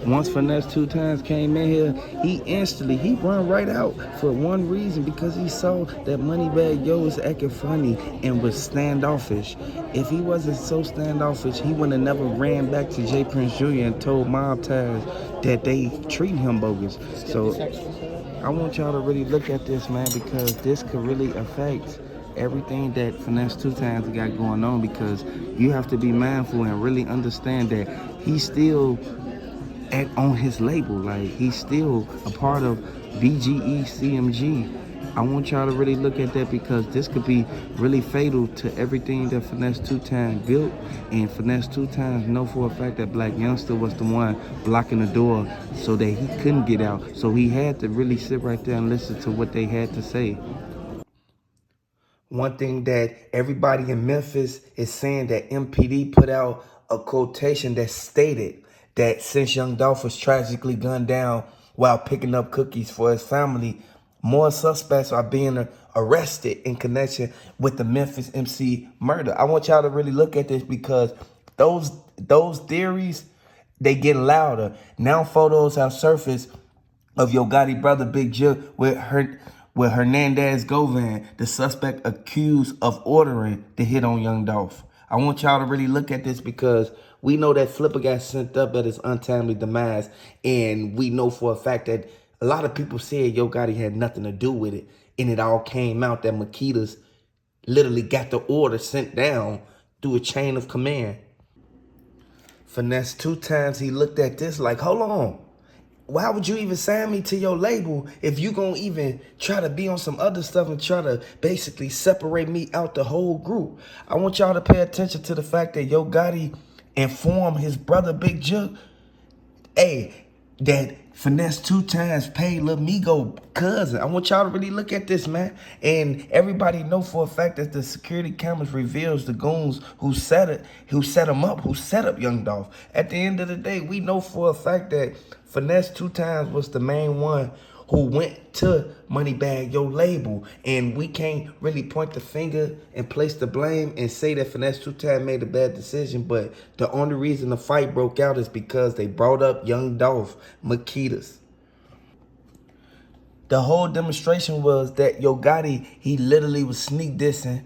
Once Finesse 2 Times came in here, he run right out for one reason, because he saw that Moneybagg Yo was acting funny and was standoffish. If he wasn't so standoffish, he would have never ran back to J. Prince Jr. and told Mob Ties that they treat him bogus. So I want y'all to really look at this, man, because this could really affect everything that Finesse 2 Times got going on, because you have to be mindful and really understand that he's still on his label. Like, he's still a part of BGE CMG. I want y'all to really look at that, because this could be really fatal to everything that Finesse 2 Times built. And Finesse 2 Times know for a fact that Blac Youngsta was the one blocking the door so that he couldn't get out. So he had to really sit right there and listen to what they had to say. One thing that everybody in Memphis is saying, that MPD put out a quotation that stated that since Young Dolph was tragically gunned down while picking up cookies for his family, more suspects are being arrested in connection with the Memphis MC murder. I want y'all to really look at this, because those theories, they get louder. Now photos have surfaced of Yo Gotti brother Big Jook with Hernandez Govan, the suspect accused of ordering the hit on Young Dolph. I want y'all to really look at this, because we know that Flipper got sent up at his untimely demise, and we know for a fact that a lot of people said Yo Gotti had nothing to do with it, and it all came out that Makitas literally got the order sent down through a chain of command. Finesse 2 Times, he looked at this like, hold on. Why would you even sign me to your label if you gonna even try to be on some other stuff and try to basically separate me out the whole group? I want y'all to pay attention to the fact that Yo Gotti informed his brother Big Jook, hey, that Finesse 2 Times paid Lil Migo cousin. I want y'all to really look at this, man. And everybody know for a fact that the security cameras reveals the goons who set up Young Dolph. At the end of the day, we know for a fact that Finesse 2 Times was the main one who went to Moneybagg Yo label. And we can't really point the finger and place the blame and say that Finesse 2 Times made a bad decision. But the only reason the fight broke out is because they brought up Young Dolph, Makitas. The whole demonstration was that Yo Gotti, he literally was sneak dissing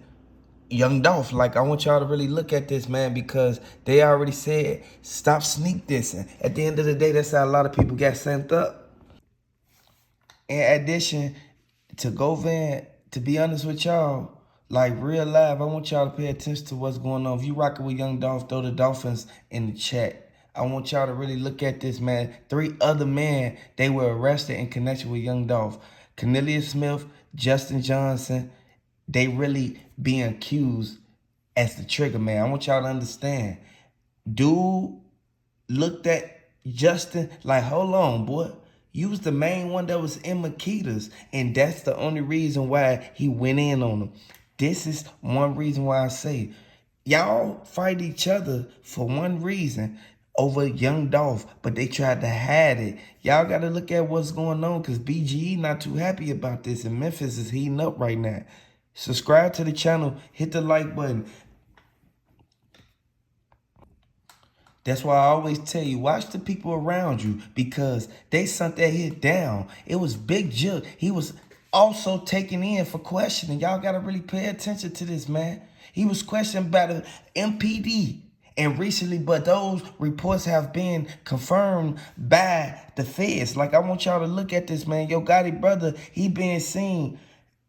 Young Dolph. Like, I want y'all to really look at this, man, because they already said, stop sneak dissing. At the end of the day, that's how a lot of people got sent up. In addition to Govan, to be honest with y'all, like real live, I want y'all to pay attention to what's going on. If you rocking with Young Dolph, throw the Dolphins in the chat. I want y'all to really look at this, man. 3 other men, they were arrested in connection with Young Dolph. Cornelius Smith, Justin Johnson, they really being accused as the trigger man. I want y'all to understand. Dude looked at Justin like, hold on, boy. You was the main one that was in Makitas, and that's the only reason why he went in on him. This is one reason why I say, y'all fight each other for one reason, over Young Dolph, but they tried to hide it. Y'all got to look at what's going on, because BGE not too happy about this, and Memphis is heating up right now. Subscribe to the channel, hit the like button. That's why I always tell you, watch the people around you, because they sent that hit down. It was Big Jook. He was also taken in for questioning. Y'all got to really pay attention to this, man. He was questioned by the MPD. And recently, but those reports have been confirmed by the feds. Like, I want y'all to look at this, man. Yo Gotti brother, he being seen.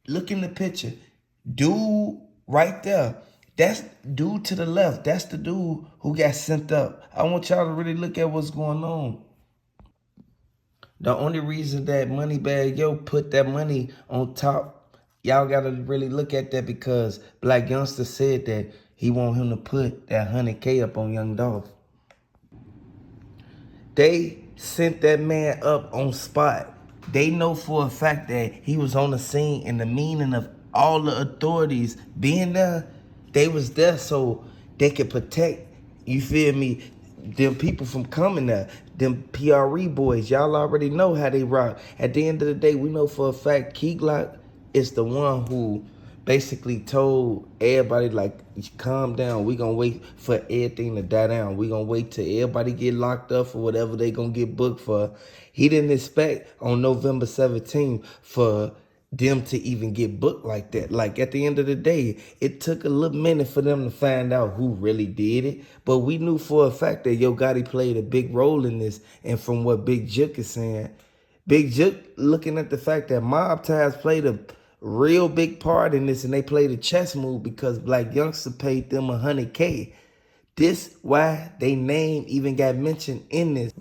Look in the picture. Dude right there. That's dude to the left. That's the dude who got sent up. I want y'all to really look at what's going on. The only reason that Moneybagg Yo put that money on top, y'all got to really look at that, because Blac Youngsta said that he want him to put that 100K up on Young Dolph. They sent that man up on spot. They know for a fact that he was on the scene, and the meaning of all the authorities being there, they was there so they could protect, you feel me, them people from coming there. Them PRE boys, y'all already know how they rock. At the end of the day, we know for a fact KeyGlock is the one who basically told everybody, like, calm down. We gonna wait for everything to die down. We gonna wait till everybody get locked up for whatever they gonna get booked for. He didn't expect on November 17th for them to even get booked like that. Like, at the end of the day, it took a little minute for them to find out who really did it. But we knew for a fact that Yo Gotti played a big role in this. And from what Big Jook is saying, Big Jook looking at the fact that Mob Ties played a real big part in this, and they played a chess move because Blac Youngsta paid them $100K. This why they name even got mentioned in this.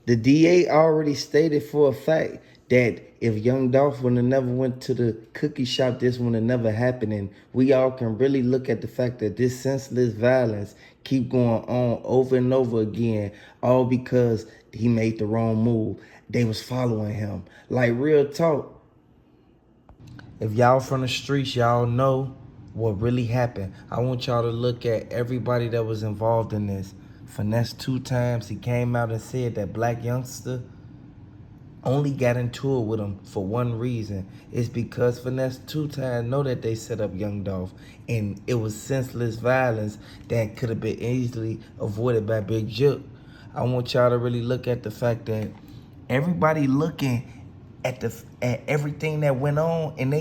The DA already stated for a fact that if Young Dolph would have never went to the cookie shop, this would have never happened. And we all can really look at the fact that this senseless violence keep going on over and over again, all because he made the wrong move. They was following him. Like, real talk. If y'all from the streets, y'all know what really happened. I want y'all to look at everybody that was involved in this. Finesse 2 times. He came out and said that Blac Youngsta only got into it with him for one reason. It's because Finesse 2 times know that they set up Young Dolph, and it was senseless violence that could have been easily avoided by Big Jook. I want y'all to really look at the fact that everybody looking at everything that went on, and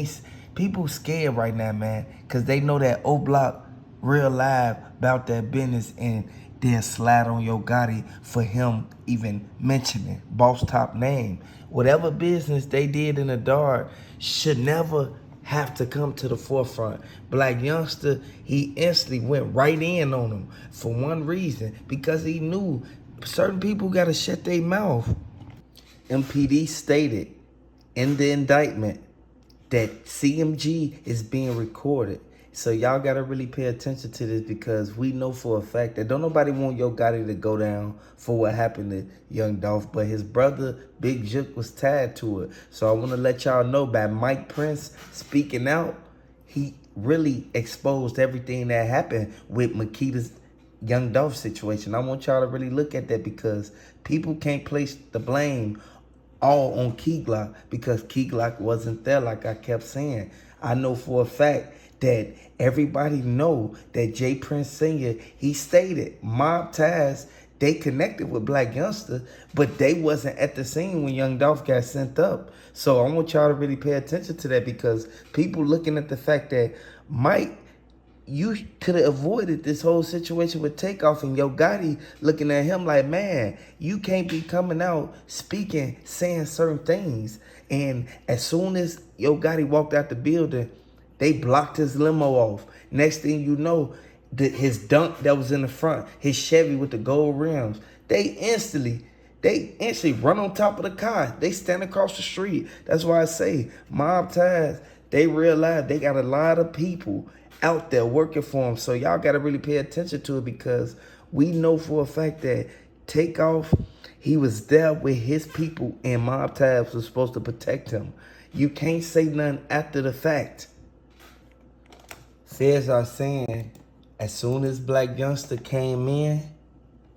people scared right now, man, because they know that O-Block real live about that business, and they'll slide on Yo Gotti for him even mentioning Boss Top name. Whatever business they did in the dark should never have to come to the forefront. Blac Youngsta, he instantly went right in on him for one reason, because he knew certain people got to shut their mouth. MPD stated in the indictment that CMG is being recorded. So y'all got to really pay attention to this, because we know for a fact that don't nobody want Yo Gotti to go down for what happened to Young Dolph, but his brother Big Jook was tied to it. So I want to let y'all know, by Mike Prince speaking out, he really exposed everything that happened with Makita's Young Dolph situation. I want y'all to really look at that, because people can't place the blame all on KeyGlock, because KeyGlock wasn't there, like I kept saying. I know for a fact that everybody know that J. Prince Sr., he stated Mob Ties, they connected with Blac Youngsta, but they wasn't at the scene when Young Dolph got sent up. So I want y'all to really pay attention to that, because people looking at the fact that Mike, you could have avoided this whole situation with Takeoff, and Yo Gotti looking at him like, man, you can't be coming out speaking, saying certain things. And as soon as Yo Gotti walked out the building, they blocked his limo off. Next thing you know, his dunk that was in the front, his Chevy with the gold rims, they instantly run on top of the car. They stand across the street. That's why I say Mob Ties, they realize they got a lot of people out there working for them. So y'all got to really pay attention to it, because we know for a fact that Takeoff, he was there with his people, and Mob Ties was supposed to protect him. You can't say nothing after the fact. Feds are saying as soon as Blac Youngsta came in,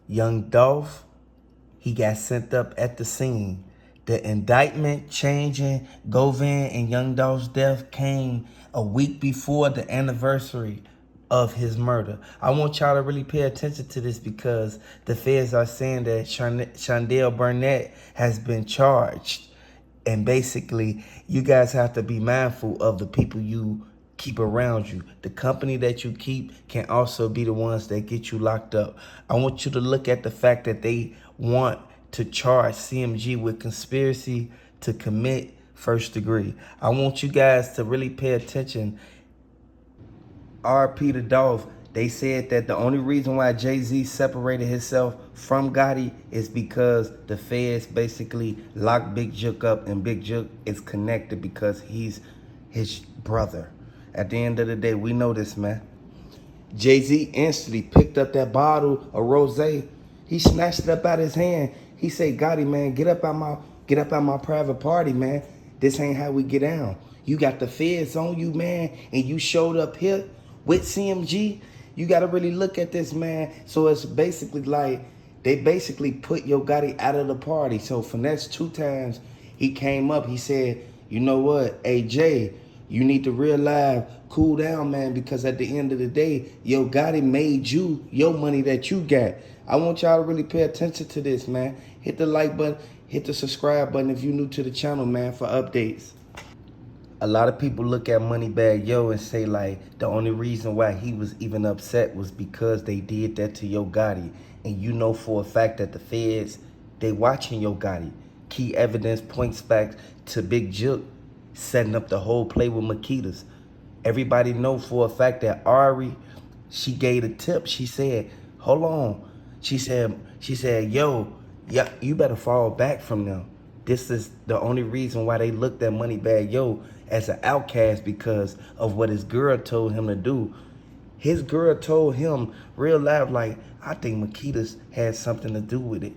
Young Dolph, he got sent up at the scene. The indictment changing Govan and Young Dolph's death came a week before the anniversary of his murder. I want y'all to really pay attention to this, because the feds are saying that Shondell Burnett has been charged. And basically, you guys have to be mindful of the people you keep around you. The company that you keep can also be the ones that get you locked up. I want you to look at the fact that they want to charge CMG with conspiracy to commit first degree. I want you guys to really pay attention. RP to Dolph, they said that the only reason why Jay-Z separated himself from Gotti is because the feds basically locked Big Jook up, and Big Jook is connected because he's his brother. At the end of the day, we know this, man. Jay-Z instantly picked up that bottle of rosé. He snatched it up out his hand. He said, Gotti, man, get up out my private party, man. This ain't how we get down. You got the feds on you, man, and you showed up here with CMG. You got to really look at this, man. So it's basically like they basically put Yo Gotti out of the party. So Finesse 2 times, he came up, he said, you know what, hey, Jay, You need to realize, cool down, man, because at the end of the day, Yo Gotti made you your money that you got. I want y'all to really pay attention to this, man. Hit the like button, hit the subscribe button if you're new to the channel, man, for updates. A lot of people look at Moneybagg Yo and say like the only reason why he was even upset was because they did that to Yo Gotti. And you know for a fact that the feds, they watching Yo Gotti. Key evidence points back to Big Jook setting up the whole play with Makitas. Everybody know for a fact that Ari, she gave a tip. She said, hold on. She said, yo, yeah, you better fall back from them. This is the only reason why they looked at Moneybagg Yo as an outcast, because of what his girl told him to do. His girl told him real loud, like, I think Makitas had something to do with it.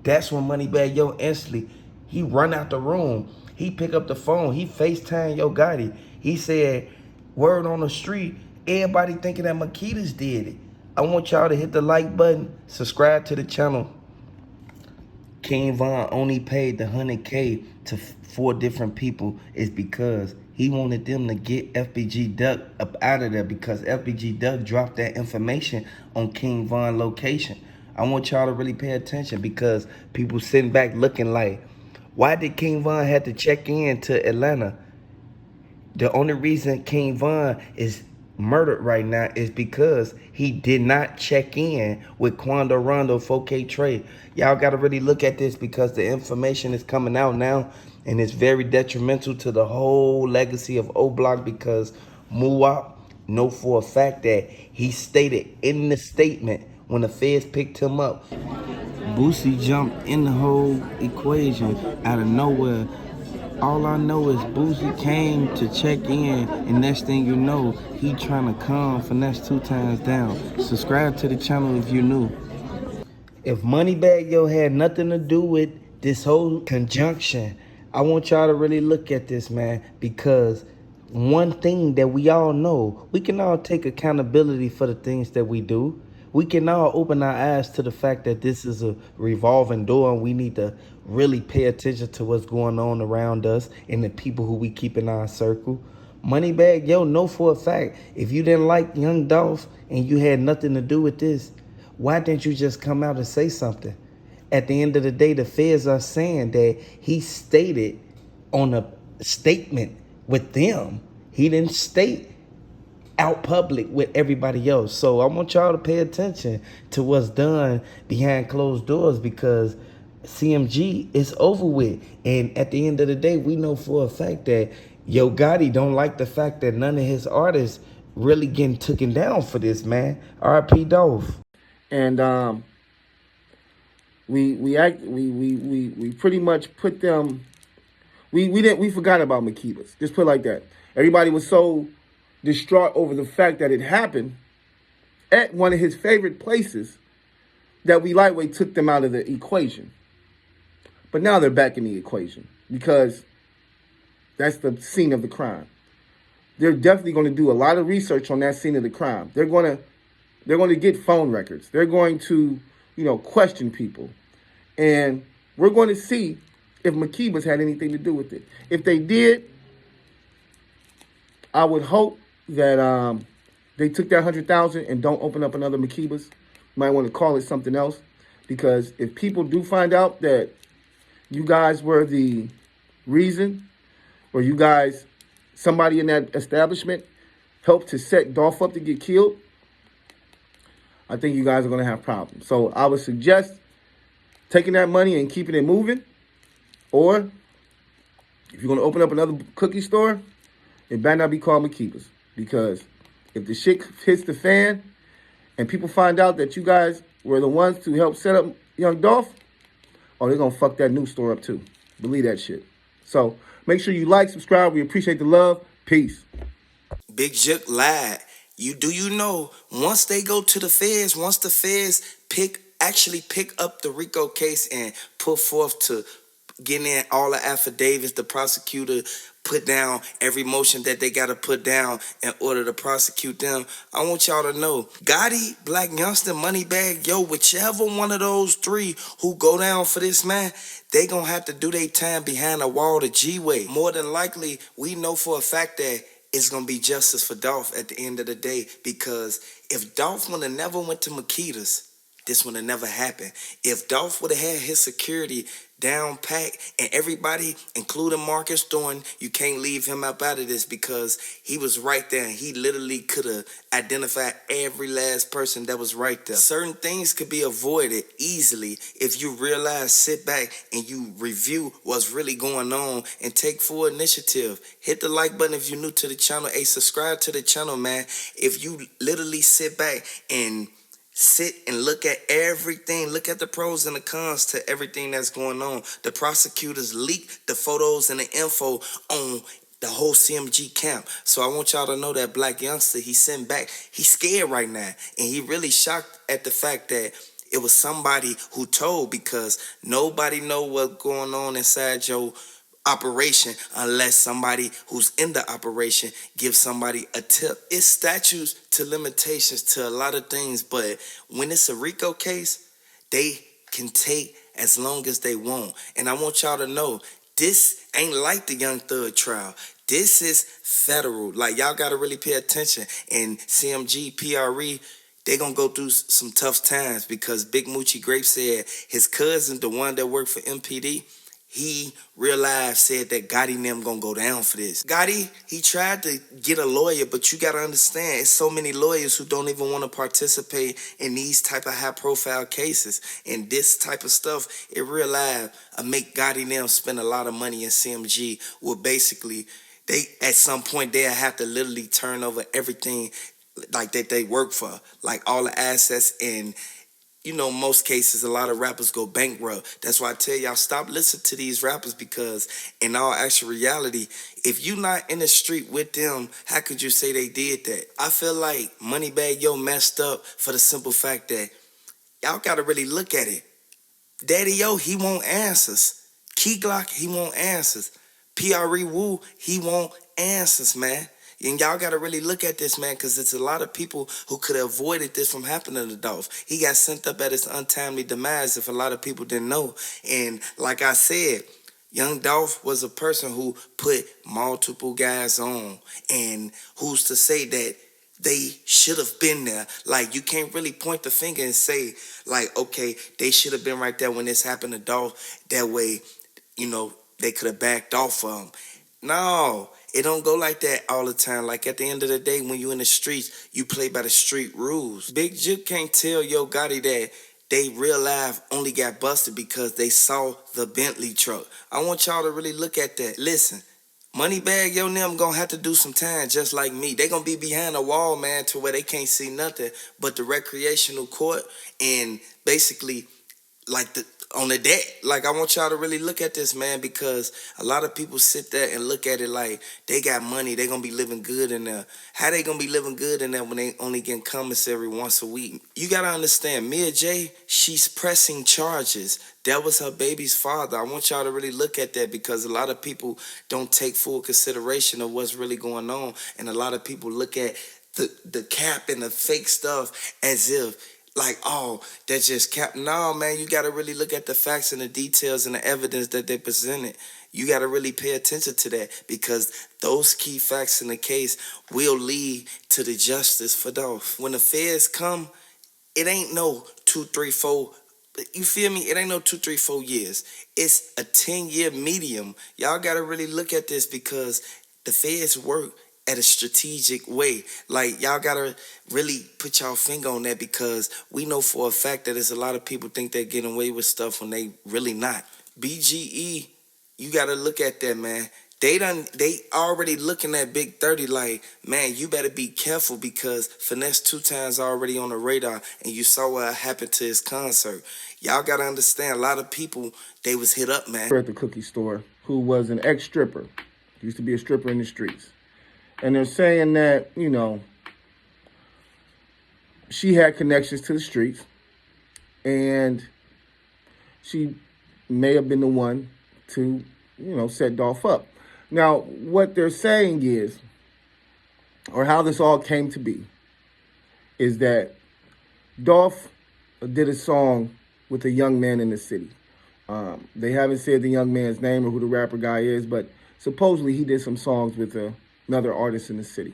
That's when Moneybagg Yo instantly, he run out the room. He pick up the phone. He FaceTime Yo Gotti. He said, word on the street, everybody thinking that Makitas did it. I want y'all to hit the like button, subscribe to the channel. King Von only paid the 100K to 4 different people is because he wanted them to get FBG Duck up out of there, because FBG Duck dropped that information on King Von location. I want y'all to really pay attention, because people sitting back looking like, why did King Von have to check in to Atlanta? The only reason King Von is murdered right now is because he did not check in with Quando Rondo 4K Trey. Y'all got to really look at this, because the information is coming out now and it's very detrimental to the whole legacy of O-Block, because Muwap know for a fact that he stated in the statement when the feds picked him up, Boosie jumped in the whole equation out of nowhere. All I know is Boosie came to check in, and next thing you know, he trying to come finesse 2 times down. Subscribe to the channel if you're new. If Moneybagg Yo had nothing to do with this whole conjunction, I want y'all to really look at this, man, because one thing that we all know, we can all take accountability for the things that we do. We can all open our eyes to the fact that this is a revolving door, and we need to really pay attention to what's going on around us and the people who we keep in our circle. Moneybagg Yo know for a fact, if you didn't like Young Dolph and you had nothing to do with this, why didn't you just come out and say something? At the end of the day, the feds are saying that he stated on a statement with them. He didn't state out public with everybody else. So I want y'all to pay attention to what's done behind closed doors, because CMG is over with. And at the end of the day, we know for a fact that Yo Gotti don't like the fact that none of his artists really getting taken down for this, man. R.I.P. Dolph. And we pretty much put them. We forgot about Makitas. Just put it like that. Everybody was so distraught over the fact that it happened at one of his favorite places that we lightweight took them out of the equation. But now they're back in the equation, because that's the scene of the crime. They're definitely going to do a lot of research on that scene of the crime. They're going to get phone records. They're going to, question people. And we're going to see if Makitas had anything to do with it. If they did, I would hope that they took that 100,000 and don't open up another Makitas. Might want to call it something else, because if people do find out that you guys were the reason, or you guys, somebody in that establishment helped to set Dolph up to get killed, I think you guys are going to have problems. So I would suggest taking that money and keeping it moving. Or if you're going to open up another cookie store, it better not be called Makitas. Because if the shit hits the fan and people find out that you guys were the ones to help set up Young Dolph, oh, they're going to fuck that new store up too. Believe that shit. So make sure you like, subscribe. We appreciate the love. Peace. Big Jook lied. You know, once they go to the feds, once the feds actually pick up the Rico case and put forth to get in all the affidavits, the prosecutor put down every motion that they got to put down in order to prosecute them. I want y'all to know, Gotti, Blac, Youngsta, Moneybagg Yo, whichever one of those 3 who go down for this, man, they gonna have to do their time behind the wall the G-way. More than likely, we know for a fact that it's gonna be justice for Dolph at the end of the day, because if Dolph would have never went to Makita's, this would have never happened. If Dolph would have had his security down pat and everybody, including Marcus Thornton, you can't leave him up out of this, because he was right there and he literally could have identified every last person that was right there. Certain things could be avoided easily if you realize, sit back and you review what's really going on and take full initiative. Hit the like button if you're new to the channel. Hey, subscribe to the channel, man. If you literally sit back and sit and look at everything, look at the pros and the cons to everything that's going on. The prosecutors leaked the photos and the info on the whole CMG camp. So I want y'all to know that Blac Youngsta, he's sitting back, he's scared right now, and he really shocked at the fact that it was somebody who told, because nobody know what's going on inside your operation unless somebody who's in the operation gives somebody a tip. It's statutes to limitations to a lot of things, but when it's a Rico case, they can take as long as they want. And I want y'all to know, this ain't like the Young Thug trial. This is federal. Like, y'all gotta really pay attention. And CMG, PRE, they gonna go through some tough times, because Big Moochie Grape said his cousin, the one that worked for MPD, he real life said that Gotti and them gonna go down for this. Gotti, he tried to get a lawyer, but you gotta understand, it's so many lawyers who don't even want to participate in these type of high profile cases. And this type of stuff, it real life make Gotti and them spend a lot of money in CMG. Well, basically, they at some point they'll have to literally turn over everything like that they work for, like all the assets. And you know, most cases, a lot of rappers go bankrupt. That's why I tell y'all, stop listening to these rappers, because in all actual reality, if you not in the street with them, how could you say they did that? I feel like Moneybagg Yo messed up for the simple fact that y'all got to really look at it. Daddy Yo, he want answers. KeyGlock, he want answers. PRE Woo, he want answers, man. And y'all got to really look at this, man, because it's a lot of people who could have avoided this from happening to Dolph. He got sent up at his untimely demise, if a lot of people didn't know. And like I said, Young Dolph was a person who put multiple guys on. And who's to say that they should have been there? Like, you can't really point the finger and say, like, okay, they should have been right there when this happened to Dolph. That way, you know, they could have backed off of him. No, it don't go like that all the time. Like, at the end of the day, when you in the streets, you play by the street rules. Big Jook can't tell Yo Gotti that they real life only got busted because they saw the Bentley truck. I want y'all to really look at that. Listen, Moneybagg Yo and them gonna have to do some time just like me. They gonna be behind a wall, man, to where they can't see nothing but the recreational court, and basically like the on the deck. Like, I want y'all to really look at this, man, because a lot of people sit there and look at it like they got money, they gonna be living good in there. How they gonna be living good in there when they only getting commissary once a week? You gotta understand, Mia J, she's pressing charges. That was her baby's father. I want y'all to really look at that, because a lot of people don't take full consideration of what's really going on, and a lot of people look at the cap and the fake stuff as if, like, oh, that's just cap. No, man, you got to really look at the facts and the details and the evidence that they presented. You got to really pay attention to that, because those key facts in the case will lead to the justice for Dolph. When the feds come, it ain't no 2, 3, 4. You feel me? It ain't no 2, 3, 4 years. It's a 10-year medium. Y'all got to really look at this, because the feds work at a strategic way. Like, y'all gotta really put y'all finger on that, because we know for a fact that there's a lot of people think they're getting away with stuff when they really not. BGE, you gotta look at that, man. They already looking at Big 30 like, man, you better be careful, because Finesse 2 times already on the radar, and you saw what happened to his concert. Y'all gotta understand, a lot of people, they was hit up, man. At the cookie store, who was an ex-stripper. Used to be a stripper in the streets. And they're saying that, you know, she had connections to the streets, and she may have been the one to, you know, set Dolph up. Now, what they're saying is, or how this all came to be, is that Dolph did a song with a young man in the city. They haven't said the young man's name or who the rapper guy is, but supposedly he did some songs with a another artist in the city.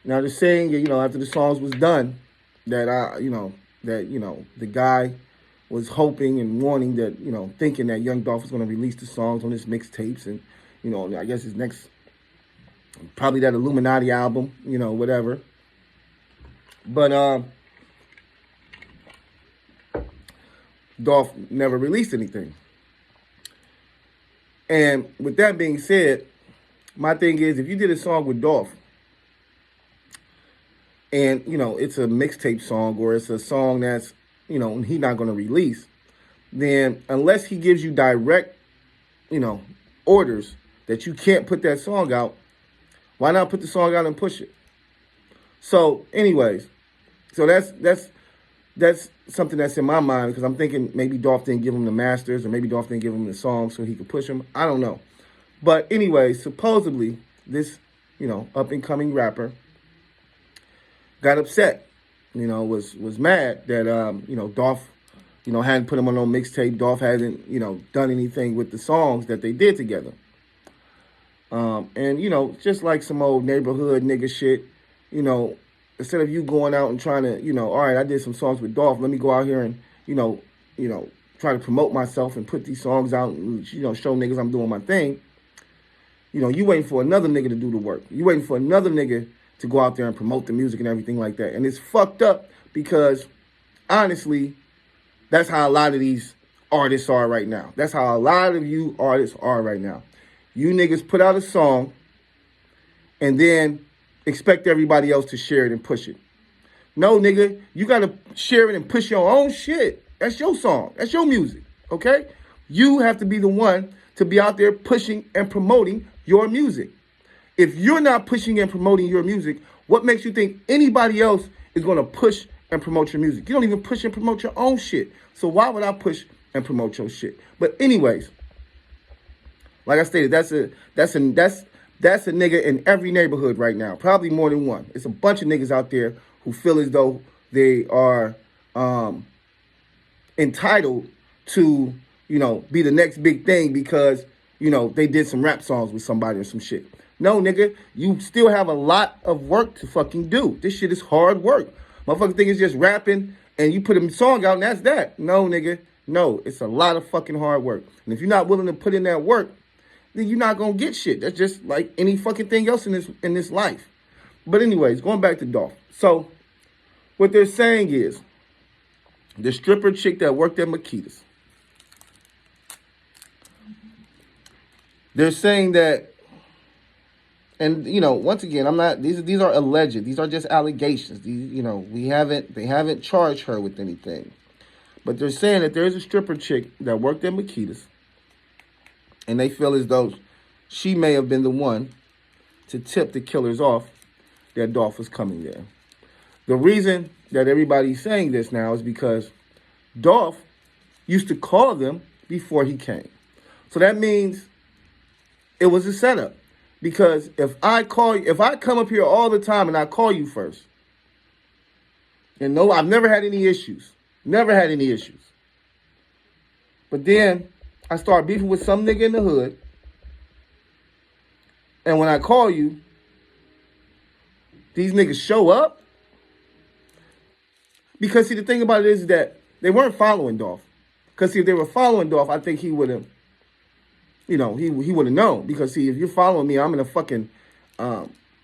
Now they're saying, after the songs was done, that the guy was hoping and wanting that, thinking that Young Dolph was going to release the songs on his mixtapes, and I guess his next, probably that Illuminati album, whatever. But Dolph never released anything. And with that being said, my thing is, if you did a song with Dolph, and, it's a mixtape song, or it's a song that's, he's not going to release, then unless he gives you direct, orders that you can't put that song out, why not put the song out and push it? So anyways, that's something that's in my mind, because I'm thinking maybe Dolph didn't give him the masters, or maybe Dolph didn't give him the song so he could push him. I don't know. But anyway, supposedly this, up-and-coming rapper got upset, was mad that, Dolph, hadn't put him on no mixtape. Dolph hadn't, done anything with the songs that they did together. And, just like some old neighborhood nigga shit, instead of you going out and trying to, all right, I did some songs with Dolph, let me go out here and, try to promote myself and put these songs out and, show niggas I'm doing my thing. You waiting for another nigga to do the work. You waiting for another nigga to go out there and promote the music and everything like that. And it's fucked up, because honestly, that's how a lot of these artists are right now. That's how a lot of you artists are right now. You niggas put out a song and then expect everybody else to share it and push it. No, nigga, you got to share it and push your own shit. That's your song. That's your music, okay? You have to be the one to be out there pushing and promoting your music. If you're not pushing and promoting your music, what makes you think anybody else is going to push and promote your music? You don't even push and promote your own shit. So why would I push and promote your shit? But anyways, like I stated, that's a nigga in every neighborhood right now, probably more than one. It's a bunch of niggas out there who feel as though they are entitled to, be the next big thing because, they did some rap songs with somebody or some shit. No, nigga, you still have a lot of work to fucking do. This shit is hard work. Motherfuckers think it's just rapping and you put a song out and that's that. No, nigga, no. It's a lot of fucking hard work. And if you're not willing to put in that work, then you're not going to get shit. That's just like any fucking thing else in this life. But anyways, going back to Dolph. So what they're saying is the stripper chick that worked at Makita's, they're saying that, and once again, I'm not. These are alleged. These are just allegations. They haven't charged her with anything, but they're saying that there is a stripper chick that worked at Makita's, and they feel as though she may have been the one to tip the killers off that Dolph was coming there. The reason that everybody's saying this now is because Dolph used to call them before he came, so that means it was a setup. Because if I come up here all the time and I call you first, and no, I've never had any issues. Never had any issues. But then I start beefing with some nigga in the hood. And when I call you, these niggas show up. Because see, the thing about it is that they weren't following Dolph. Because see, if they were following Dolph, I think he would have, he would have known. Because, see, if you're following me, I'm in a fucking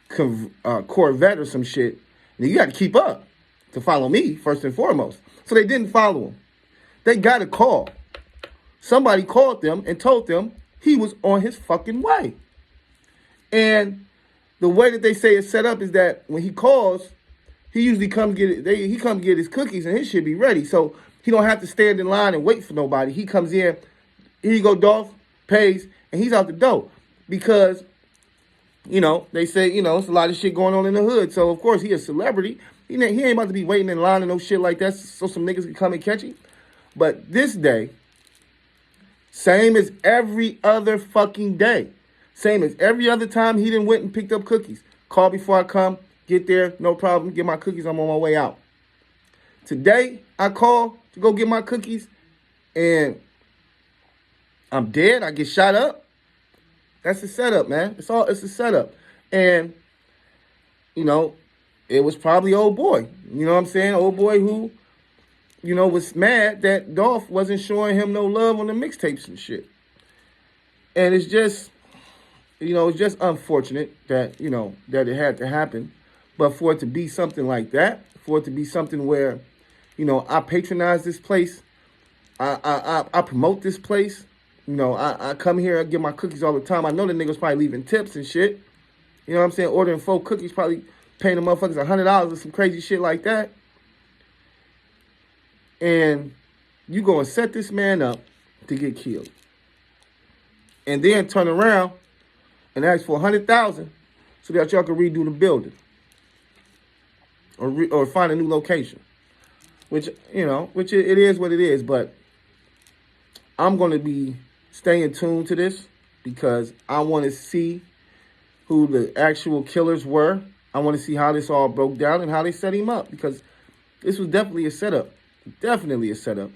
Corvette or some shit. And you got to keep up to follow me, first and foremost. So they didn't follow him. They got a call. Somebody called them and told them he was on his fucking way. And the way that they say it's set up is that when he calls, he usually comes get it. He comes get his cookies and his shit be ready. So he don't have to stand in line and wait for nobody. He comes in, here you go, Dolph, pays, and he's out the door. Because, they say, it's a lot of shit going on in the hood. So, of course, he a celebrity. He ain't about to be waiting in line and no shit like that so some niggas can come and catch him. But this day, same as every other fucking day. Same as every other time he done went and picked up cookies. Call before I come, get there, no problem, get my cookies, I'm on my way out. Today, I call to go get my cookies, and I'm dead, I get shot up. That's a setup, man. It's a setup. And, you know, it was probably old boy. You know what I'm saying? Old boy who, you know, was mad that Dolph wasn't showing him no love on the mixtapes and shit. And it's just, you know, it's just unfortunate that, you know, that it had to happen. But for it to be something like that, for it to be something where, you know, I patronize this place, I promote this place, you know, I come here, I get my cookies all the time. I know the niggas probably leaving tips and shit. You know what I'm saying? Ordering 4 cookies, probably paying the motherfuckers $100 or some crazy shit like that. And you go and set this man up to get killed. And then turn around and ask for $100,000 so that y'all can redo the building. Or find a new location. Which, you know, it is what it is. But I'm going to be staying tuned to this because I want to see who the actual killers were. I want to see how this all broke down and how they set him up, because this was definitely a setup. Definitely a setup.